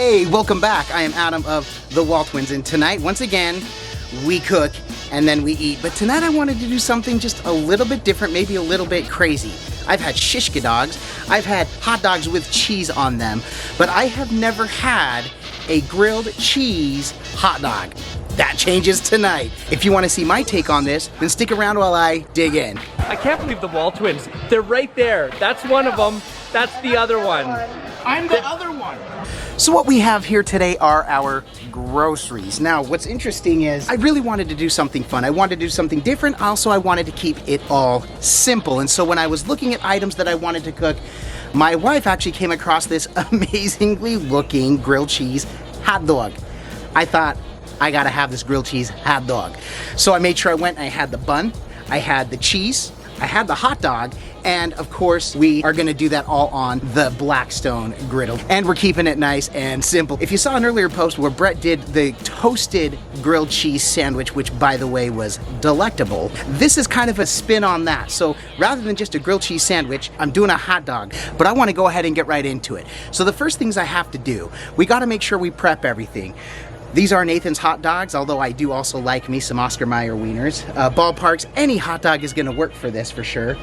Hey, welcome back. I am Adam of the WALTWINS, and tonight, once again, we cook and then we eat. But tonight I wanted to do something just a little bit different, maybe a little bit crazy. I've had shish dogs, I've had hot dogs with cheese on them, but I have never had a grilled cheese hot dog. That changes tonight. If you want to see my take on this, then stick around while I dig in. I can't believe the WALTWINS. They're right there. That's one of them. That's the other one. I'm the other one. So what we have here today are our groceries. Now, what's interesting is I really wanted to do something fun. I wanted to do something different. Also, I wanted to keep it all simple. And so when I was looking at items that I wanted to cook, my wife actually came across this amazingly looking grilled cheese hot dog. I thought, I gotta have this grilled cheese hot dog. So I made sure I went and I had the bun, I had the cheese, I had the hot dog, and of course we are gonna do that all on the Blackstone Griddle. And we're keeping it nice and simple. If you saw an earlier post where Brett did the toasted grilled cheese sandwich, which by the way was delectable, this is kind of a spin on that. So rather than just a grilled cheese sandwich, I'm doing a hot dog, but I wanna go ahead and get right into it. So the first things I have to do, we gotta make sure we prep everything. These are Nathan's hot dogs, although I do also like me some Oscar Mayer wieners. Ballparks, any hot dog is gonna work for this for sure.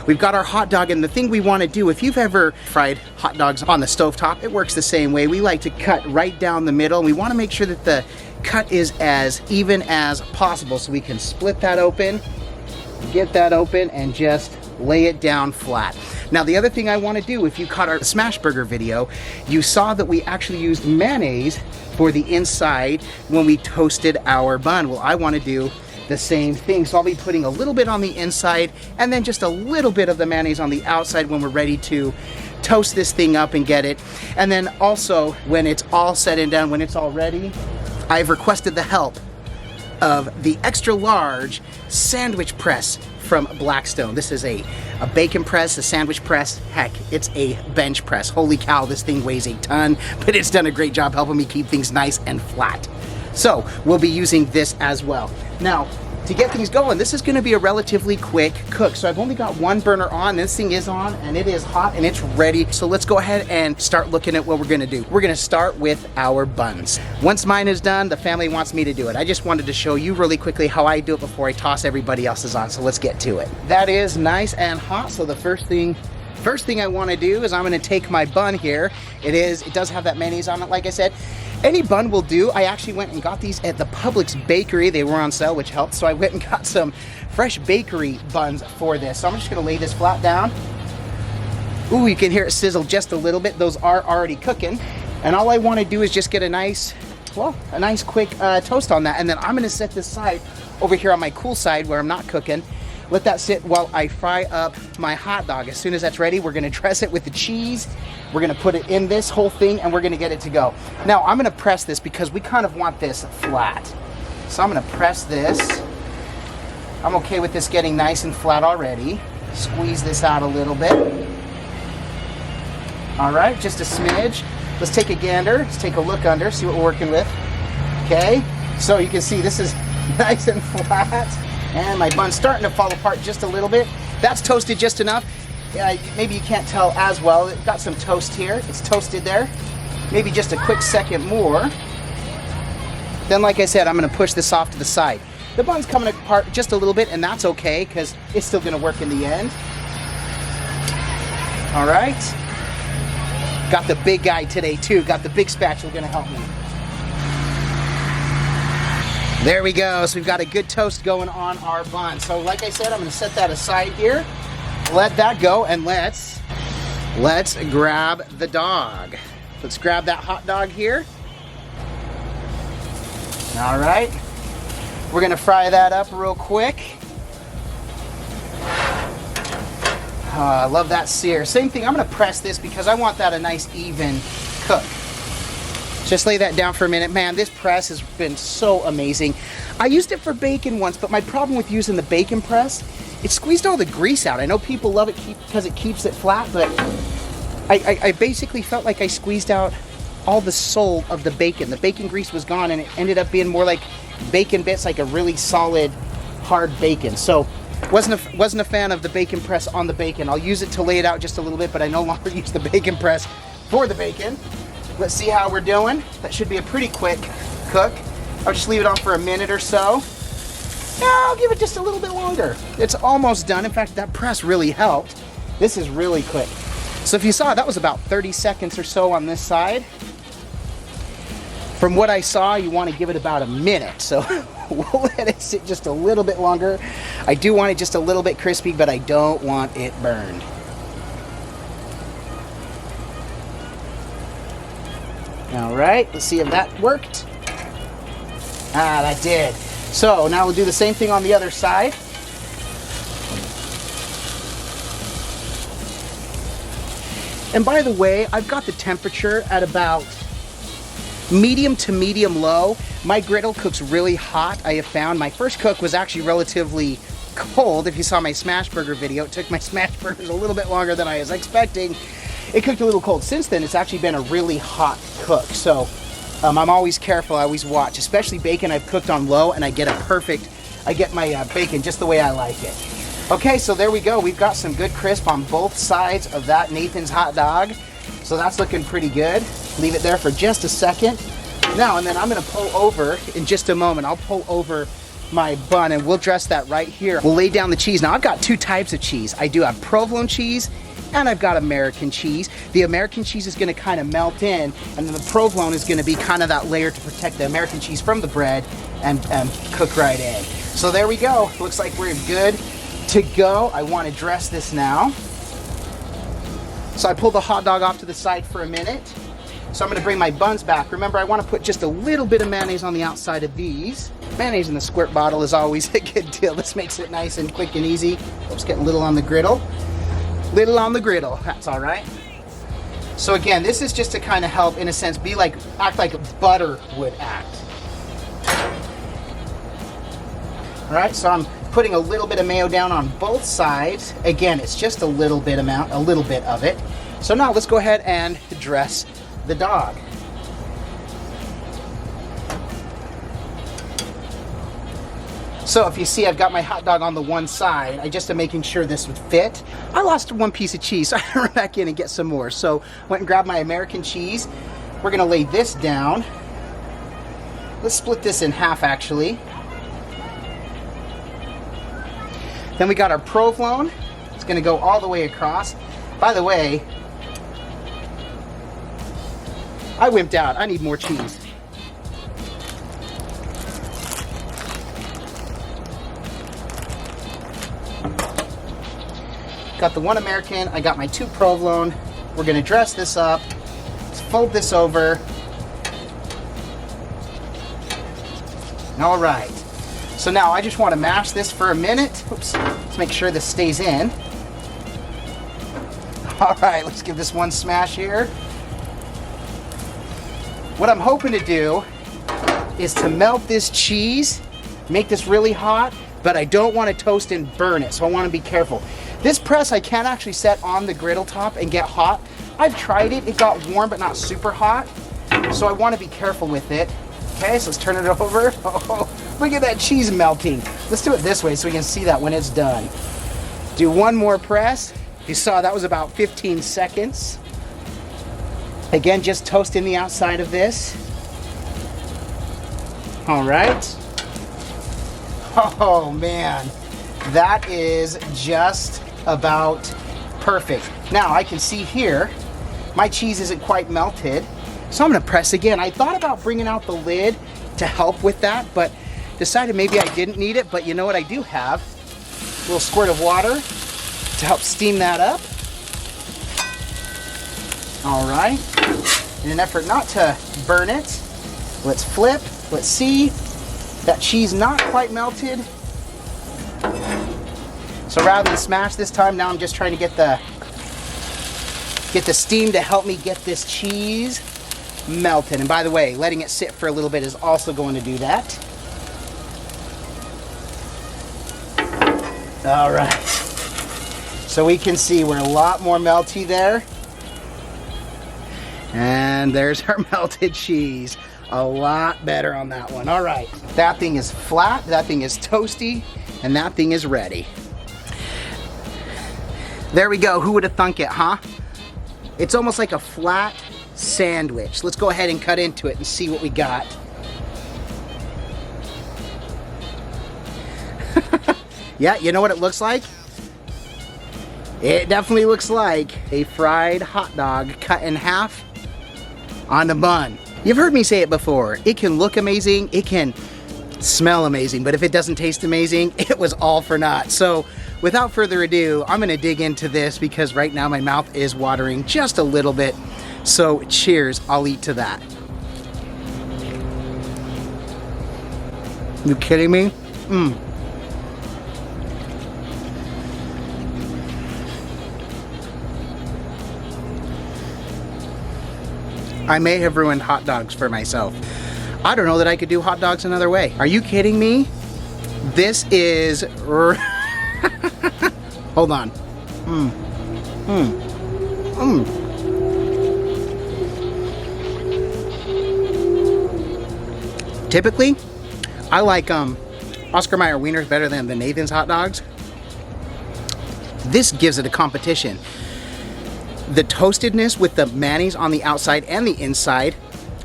We've got our hot dog, and the thing we wanna do, if you've ever fried hot dogs on the stovetop, it works the same way. We like to cut right down the middle, and we wanna make sure that the cut is as even as possible, so we can split that open, get that open, and just lay it down flat. Now the other thing I want to do, if you caught our smash burger video, you saw that we actually used mayonnaise for the inside when we toasted our bun. Well, I want to do the same thing, so I'll be putting a little bit on the inside and then just a little bit of the mayonnaise on the outside when we're ready to toast this thing up and get it. And then also when it's all said and done, when it's all ready, I've requested the help of the extra large sandwich press from Blackstone. This is a bacon press, a sandwich press, heck, it's a bench press. Holy cow, this thing weighs a ton, but it's done a great job helping me keep things nice and flat. So we'll be using this as well. Now, to get things going, this is gonna be a relatively quick cook. So I've only got one burner on, this thing is on, and it is hot and it's ready. So let's go ahead and start looking at what we're gonna do. We're gonna start with our buns. Once mine is done, the family wants me to do it. I just wanted to show you really quickly how I do it before I toss everybody else's on, so let's get to it. That is nice and hot, so the first thing I wanna do is I'm gonna take my bun here. It does have that mayonnaise on it, like I said. Any bun will do. I actually went and got these at the Publix bakery. They were on sale, which helped. So I went and got some fresh bakery buns for this. So I'm just gonna lay this flat down. Ooh, you can hear it sizzle just a little bit. Those are already cooking. And all I wanna do is just get a nice quick toast on that. And then I'm gonna set this side over here on my cool side where I'm not cooking. Let that sit while I fry up my hot dog. As soon as that's ready, we're gonna dress it with the cheese. We're gonna put it in this whole thing and we're gonna get it to go. Now, I'm gonna press this because we kind of want this flat. So I'm gonna press this. I'm okay with this getting nice and flat already. Squeeze this out a little bit. All right, just a smidge. Let's take a gander, let's take a look under, see what we're working with. Okay, so you can see this is nice and flat. And my bun's starting to fall apart just a little bit. That's toasted just enough. Maybe you can't tell as well. It's got some toast here. It's toasted there. Maybe just a quick second more. Then, like I said, I'm gonna push this off to the side. The bun's coming apart just a little bit, and that's okay, because it's still gonna work in the end. All right. Got the big guy today, too. Got the big spatula gonna help me. There we go, so we've got a good toast going on our bun. So like I said, I'm gonna set that aside here, let that go, and let's grab the dog. Let's grab that hot dog here. All right, we're gonna fry that up real quick. I love that sear. Same thing, I'm gonna press this because I want that a nice even cook. Just lay that down for a minute. Man, this press has been so amazing. I used it for bacon once, but my problem with using the bacon press, it squeezed all the grease out. I know people love it because it keeps it flat, but I basically felt like I squeezed out all the soul of the bacon. The bacon grease was gone, and it ended up being more like bacon bits, like a really solid, hard bacon. So wasn't a fan of the bacon press on the bacon. I'll use it to lay it out just a little bit, but I no longer use the bacon press for the bacon. Let's see how we're doing. That should be a pretty quick cook. I'll just leave it on for a minute or so. I'll give it just a little bit longer. It's almost done. In fact, that press really helped. This is really quick. So if you saw, that was about 30 seconds or so on this side. From what I saw, you want to give it about a minute. So we'll let it sit just a little bit longer. I do want it just a little bit crispy, but I don't want it burned. All right, let's see if that worked. Ah, that did. So now we'll do the same thing on the other side. And by the way, I've got the temperature at about medium to medium low. My griddle cooks really hot, I have found. My first cook was actually relatively cold. If you saw my smash burger video, it took my smash burgers a little bit longer than I was expecting. It cooked a little cold. Since then, it's actually been a really hot cook. So I'm always careful, I always watch, especially bacon I've cooked on low, and I get my bacon just the way I like it. Okay, so there we go. We've got some good crisp on both sides of that Nathan's hot dog. So that's looking pretty good. Leave it there for just a second. Now, and then I'm gonna pull over in just a moment. I'll pull over my bun and we'll dress that right here. We'll lay down the cheese. Now, I've got two types of cheese. I do have provolone cheese and I've got American cheese. The American cheese is gonna kind of melt in, and then the provolone is gonna be kind of that layer to protect the American cheese from the bread and cook right in. So there we go. Looks like we're good to go. I wanna dress this now. So I pulled the hot dog off to the side for a minute. So I'm gonna bring my buns back. Remember, I wanna put just a little bit of mayonnaise on the outside of these. Mayonnaise in the squirt bottle is always a good deal. This makes it nice and quick and easy. Oops, getting a little on the griddle. Little on the griddle, that's all right. So again, this is just to kind of help, in a sense, act like butter would act. All right, so I'm putting a little bit of mayo down on both sides. Again, it's just a little bit of it. So now let's go ahead and dress the dog. So if you see, I've got my hot dog on the one side. I just am making sure this would fit. I lost one piece of cheese, so I had to run back in and get some more. So went and grabbed my American cheese. We're gonna lay this down. Let's split this in half, actually. Then we got our provolone. It's gonna go all the way across. By the way, I wimped out. I need more cheese. Got the one American, I got my two provolone. We're gonna dress this up. Let's fold this over. All right. So now I just want to mash this for a minute. Oops, let's make sure this stays in. All right, let's give this one smash here. What I'm hoping to do is to melt this cheese, make this really hot, but I don't want to toast and burn it, so I want to be careful. This press I can't actually set on the griddle top and get hot. I've tried it, it got warm but not super hot, so I want to be careful with it. Okay, so let's turn it over. Oh, look at that cheese melting. Let's do it this way so we can see that when it's done. Do one more press. You saw that was about 15 seconds. Again, just toasting the outside of this. All right. Oh man, that is just about perfect. Now I can see here, my cheese isn't quite melted, so I'm gonna press again. I thought about bringing out the lid to help with that, but decided maybe I didn't need it. But you know what I do have? A little squirt of water to help steam that up. All right, in an effort not to burn it, let's flip, let's see. That cheese not quite melted. So rather than smash this time, now I'm just trying to get the steam to help me get this cheese melted. And by the way, letting it sit for a little bit is also going to do that. All right. So we can see we're a lot more melty there. And there's our melted cheese. A lot better on that one. All right, that thing is flat, that thing is toasty, and that thing is ready. There we go. Who would have thunk it, huh? It's almost like a flat sandwich. Let's go ahead and cut into it and see what we got. Yeah, you know what it looks like? It definitely looks like a fried hot dog cut in half on a bun. You've heard me say it before. It can look amazing, it can smell amazing, but if it doesn't taste amazing, it was all for naught. So without further ado, I'm gonna dig into this because right now my mouth is watering just a little bit. So cheers, I'll eat to that. You kidding me? I may have ruined hot dogs for myself. I don't know that I could do hot dogs another way. Are you kidding me? This is... Hold on. Typically, I like Oscar Mayer wieners better than the Nathan's hot dogs. This gives it a competition. The toastedness with the mayonnaise on the outside and the inside,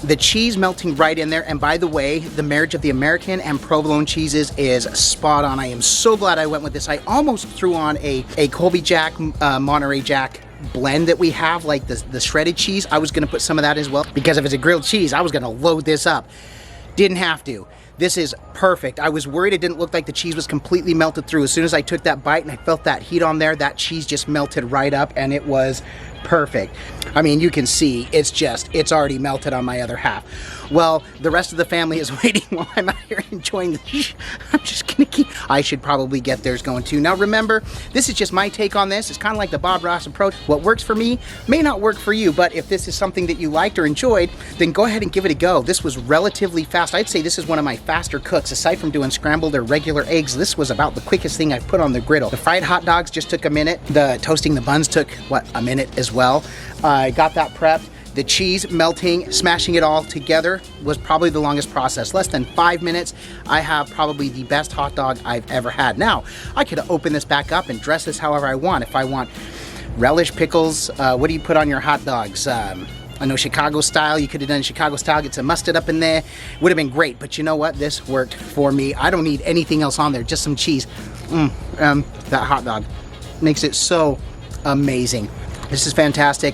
the cheese melting right in there, and by the way, the marriage of the American and provolone cheeses is spot on. I am so glad I went with this. I almost threw on a Colby Jack, Monterey Jack blend that we have, like the shredded cheese. I was gonna put some of that as well, because if it's a grilled cheese, I was gonna load this up. Didn't have to. This is perfect. I was worried it didn't look like the cheese was completely melted through. As soon as I took that bite and I felt that heat on there, that cheese just melted right up and it was perfect. I mean, you can see it's already melted on my other half. Well, the rest of the family is waiting while I'm out here enjoying the I'm just gonna keep, I should probably get theirs going too. Now remember, this is just my take on this. It's kind of like the Bob Ross approach. What works for me may not work for you, but if this is something that you liked or enjoyed, then go ahead and give it a go. This was relatively fast. I'd say this is one of my faster cooks. Aside from doing scrambled or regular eggs, this was about the quickest thing I've put on the griddle. The fried hot dogs just took a minute. The toasting the buns took, what, a minute as well. I got that prepped. The cheese melting, smashing it all together was probably the longest process. Less than 5 minutes, I have probably the best hot dog I've ever had. Now, I could open this back up and dress this however I want. If I want relish, pickles, what do you put on your hot dogs? I know Chicago style, you could have done Chicago style, get some mustard up in there. Would have been great, but you know what? This worked for me. I don't need anything else on there, just some cheese. That hot dog makes it so amazing. This is fantastic.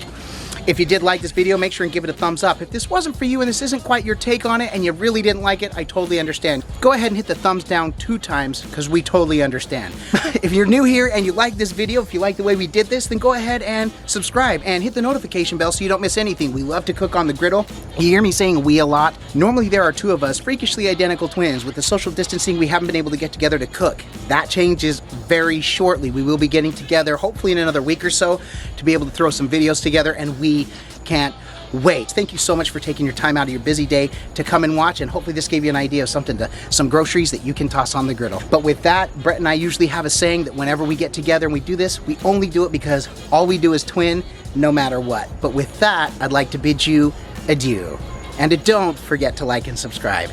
If you did like this video, make sure and give it a thumbs up. If this wasn't for you and this isn't quite your take on it and you really didn't like it, I totally understand. Go ahead and hit the thumbs down 2 times because we totally understand. If you're new here and you like this video, if you like the way we did this, then go ahead and subscribe and hit the notification bell so you don't miss anything. We love to cook on the griddle. You hear me saying we a lot. Normally there are 2 of us, freakishly identical twins. With the social distancing, we haven't been able to get together to cook. That changes very shortly. We will be getting together hopefully in another week or so to be able to throw some videos together, and we can't wait. Thank you so much for taking your time out of your busy day to come and watch, and hopefully this gave you an idea of some groceries that you can toss on the griddle. But with that, Brett and I usually have a saying that whenever we get together and we do this, we only do it because all we do is twin, no matter what. But with that, I'd like to bid you adieu. And don't forget to like and subscribe.